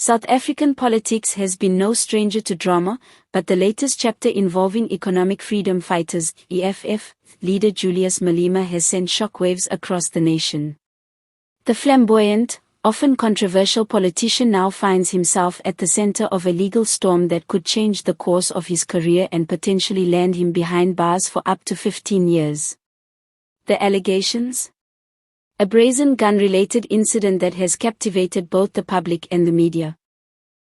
South African politics has been no stranger to drama, but the latest chapter involving economic freedom fighters, EFF, leader Julius Malema has sent shockwaves across the nation. The flamboyant, often controversial politician now finds himself at the center of a legal storm that could change the course of his career and potentially land him behind bars for up to 15 years. The allegations? A brazen gun-related incident that has captivated both the public and the media.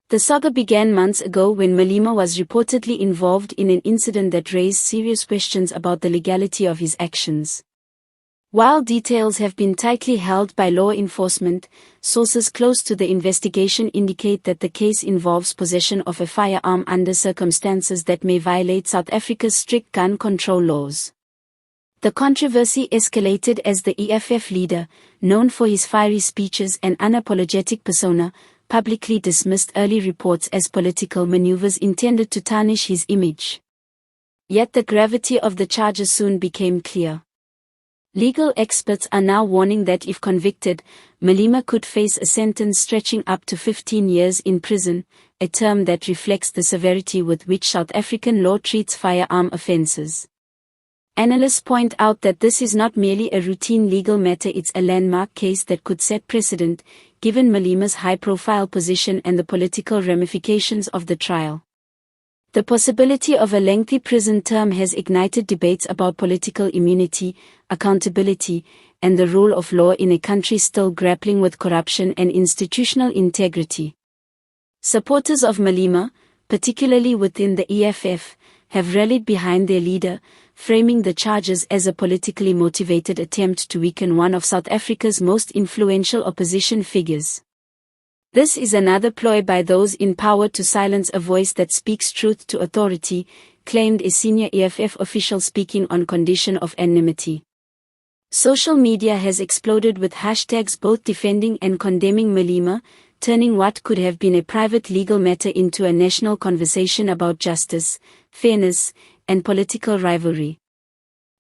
The saga began months ago when Malema was reportedly involved in an incident that raised serious questions about the legality of his actions. While details have been tightly held by law enforcement, sources close to the investigation indicate that the case involves possession of a firearm under circumstances that may violate South Africa's strict gun control laws. The controversy escalated as the EFF leader, known for his fiery speeches and unapologetic persona, publicly dismissed early reports as political maneuvers intended to tarnish his image. Yet the gravity of the charges soon became clear. Legal experts are now warning that if convicted, Malema could face a sentence stretching up to 15 years in prison, a term that reflects the severity with which South African law treats firearm offences. Analysts point out that this is not merely a routine legal matter, it's a landmark case that could set precedent, given Malema's high-profile position and the political ramifications of the trial. The possibility of a lengthy prison term has ignited debates about political immunity, accountability, and the rule of law in a country still grappling with corruption and institutional integrity. Supporters of Malema, particularly within the EFF, have rallied behind their leader, framing the charges as a politically motivated attempt to weaken one of South Africa's most influential opposition figures. This is another ploy by those in power to silence a voice that speaks truth to authority, claimed a senior EFF official speaking on condition of anonymity. Social media has exploded with hashtags both defending and condemning Malema, turning what could have been a private legal matter into a national conversation about justice, fairness, and political rivalry.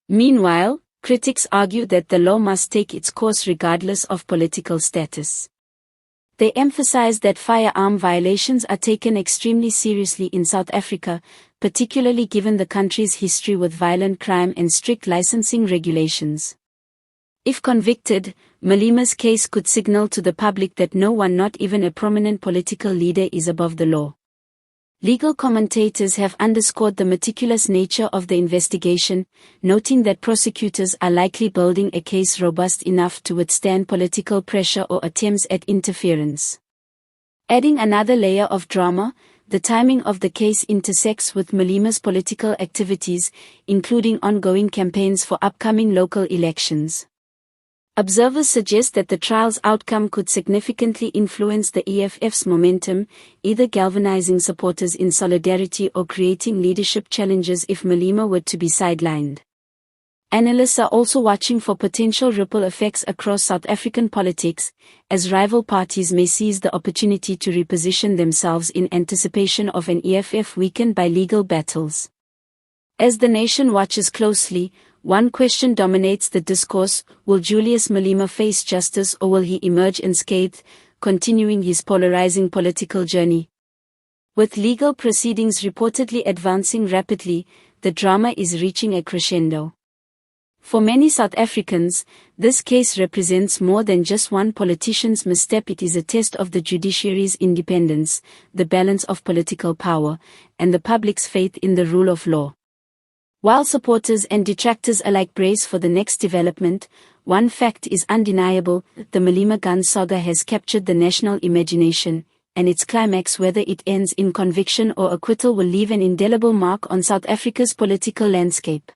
Meanwhile, critics argue that the law must take its course regardless of political status. They emphasize that firearm violations are taken extremely seriously in South Africa, particularly given the country's history with violent crime and strict licensing regulations. If convicted, Malema's case could signal to the public that no one, not even a prominent political leader, is above the law. Legal commentators have underscored the meticulous nature of the investigation, noting that prosecutors are likely building a case robust enough to withstand political pressure or attempts at interference. Adding another layer of drama, the timing of the case intersects with Malema's political activities, including ongoing campaigns for upcoming local elections. Observers suggest that the trial's outcome could significantly influence the EFF's momentum, either galvanizing supporters in solidarity or creating leadership challenges if Malema were to be sidelined. Analysts are also watching for potential ripple effects across South African politics, as rival parties may seize the opportunity to reposition themselves in anticipation of an EFF weakened by legal battles. As the nation watches closely, one question dominates the discourse: will Julius Malema face justice or will he emerge unscathed, continuing his polarizing political journey? With legal proceedings reportedly advancing rapidly, the drama is reaching a crescendo. For many South Africans, this case represents more than just one politician's misstep. It is a test of the judiciary's independence, the balance of political power, and the public's faith in the rule of law. While supporters and detractors alike brace for the next development, one fact is undeniable: the Malema gun saga has captured the national imagination, and its climax, whether it ends in conviction or acquittal, will leave an indelible mark on South Africa's political landscape.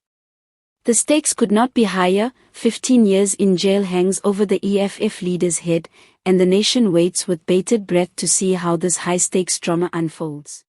The stakes could not be higher. 15 years in jail hangs over the EFF leader's head, and the nation waits with bated breath to see how this high-stakes drama unfolds.